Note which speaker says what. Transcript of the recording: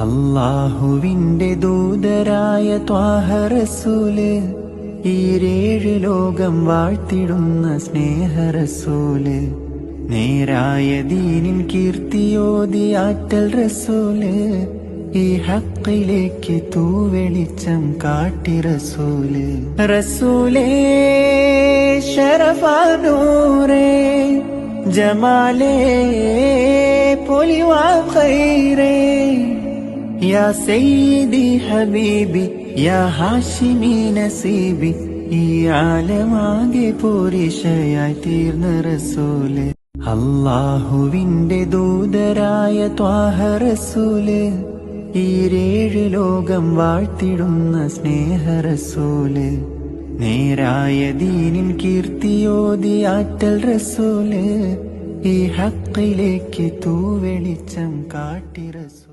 Speaker 1: അല്ലാഹുവിന്റെ ദൂതരായ ത്വാഹ റസൂല്, ഈരേഴ് ലോകം വാഴ്ത്തിടുന്ന സ്നേഹ റസൂല്, നേരായ ദീനിൻ കീർത്തിയോതി ആറ്റൽ റസൂല്, ഈ ഹക്കിലേക്ക് തൂവെളിച്ചം കാട്ടി റസൂല്. റസൂലേ ശരഫാ നൂറേ, ജമാലേ പൊലിവാ ഖൈറേ, യാ സയ്യിദി ഹബീബി യാ ഹാഷിമി നസീബി, ഈ ആലമാകെ പോരിഷയായി തീർന്ന റസൂല്. അല്ലാഹുവിന്റെ ദൂതരായ ത്വാഹ റസൂല്, ഈരേഴ് ലോകം വാഴ്ത്തിടുന്ന സ്നേഹ റസൂല്, നേരായ ദീനിൻ കീർത്തിയോതി ആറ്റൽ റസൂല്, ഈ ഹക്കിലേക്ക് തൂവെളിച്ചം കാട്ടി റസൂല്.